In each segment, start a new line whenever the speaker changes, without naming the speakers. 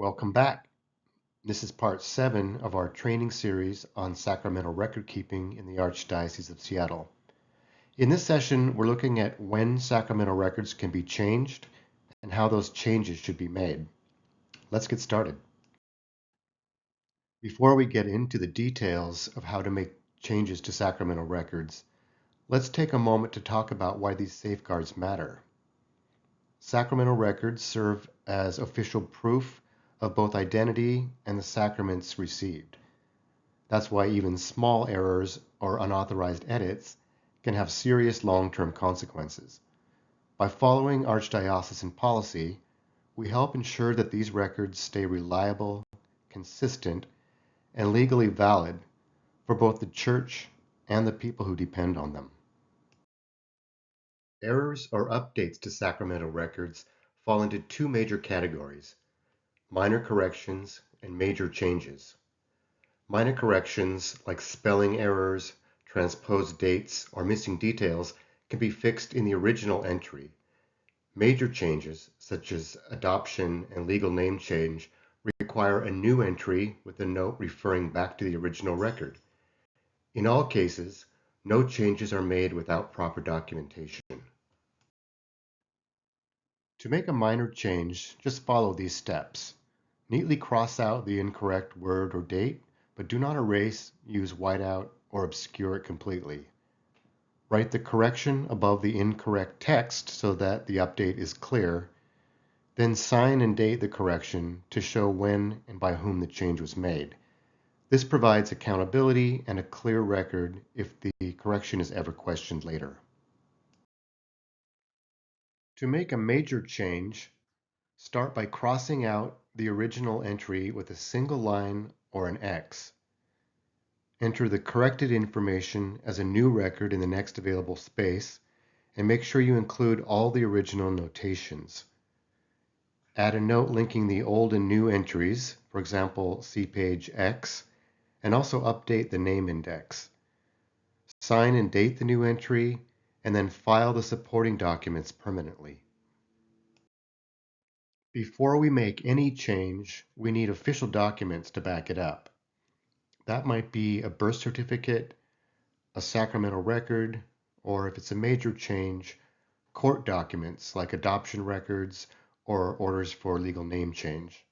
Welcome back. This is part 7 of our training series on sacramental record keeping in the Archdiocese of Seattle. In this session, we're looking at when sacramental records can be changed and how those changes should be made. Let's get started. Before we get into the details of how to make changes to sacramental records, let's take a moment to talk about why these safeguards matter. Sacramental records serve as official proof of both identity and the sacraments received. That's why even small errors or unauthorized edits can have serious long-term consequences. By following archdiocesan policy, we help ensure that these records stay reliable, consistent, and legally valid for both the Church and the people who depend on them. Errors or updates to sacramental records fall into two major categories: minor corrections and major changes. Minor corrections, like spelling errors, transposed dates, or missing details, can be fixed in the original entry. Major changes, such as adoption and legal name change, require a new entry with a note referring back to the original record. In all cases, no changes are made without proper documentation. To make a minor change, just follow these steps. Neatly cross out the incorrect word or date, but do not erase, use whiteout, or obscure it completely. Write the correction above the incorrect text so that the update is clear. Then sign and date the correction to show when and by whom the change was made. This provides accountability and a clear record if the correction is ever questioned later. To make a major change, start by crossing out the original entry with a single line or an X. Enter the corrected information as a new record in the next available space, and make sure you include all the original notations. Add a note linking the old and new entries, for example, see page X, and also update the name index. Sign and date the new entry, and then file the supporting documents permanently. Before we make any change, we need official documents to back it up. That might be a birth certificate, a sacramental record, or if it's a major change, court documents like adoption records or orders for legal name change.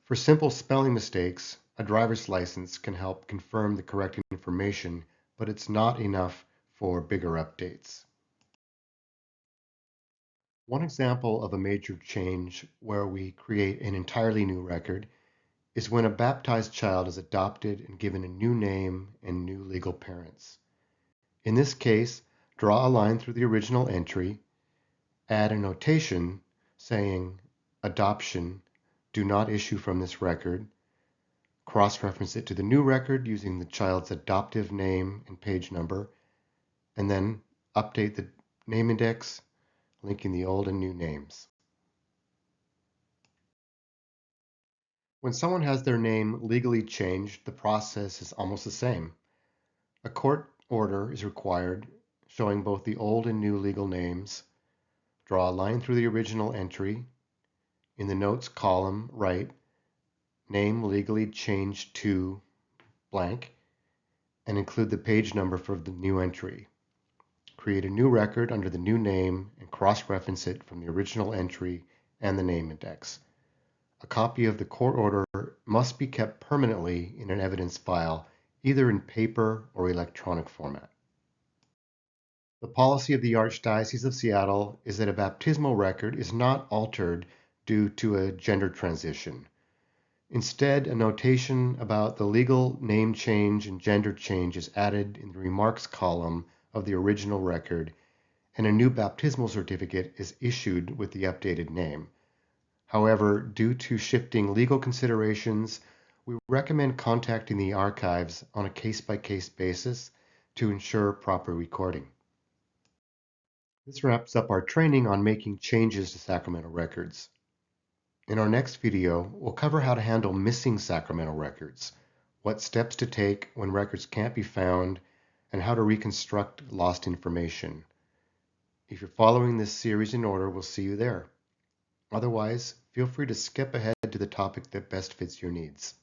For simple spelling mistakes, a driver's license can help confirm the correct information, but it's not enough for bigger updates. One example of a major change where we create an entirely new record is when a baptized child is adopted and given a new name and new legal parents. In this case, draw a line through the original entry, add a notation saying adoption, do not issue from this record, cross-reference it to the new record using the child's adoptive name and page number, and then update the name index, linking the old and new names. When someone has their name legally changed, the process is almost the same. A court order is required showing both the old and new legal names. Draw a line through the original entry. In the notes column, write name legally changed to blank and include the page number for the new entry. Create a new record under the new name and cross-reference it from the original entry and the name index. A copy of the court order must be kept permanently in an evidence file, either in paper or electronic format. The policy of the Archdiocese of Seattle is that a baptismal record is not altered due to a gender transition. Instead, a notation about the legal name change and gender change is added in the remarks column of the original record, and a new baptismal certificate is issued with the updated name. However, due to shifting legal considerations, we recommend contacting the archives on a case-by-case basis to ensure proper recording. This wraps up our training on making changes to sacramental records. In our next video, we'll cover how to handle missing sacramental records, what steps to take when records can't be found, and how to reconstruct lost information. If you're following this series in order, we'll see you there. Otherwise, feel free to skip ahead to the topic that best fits your needs.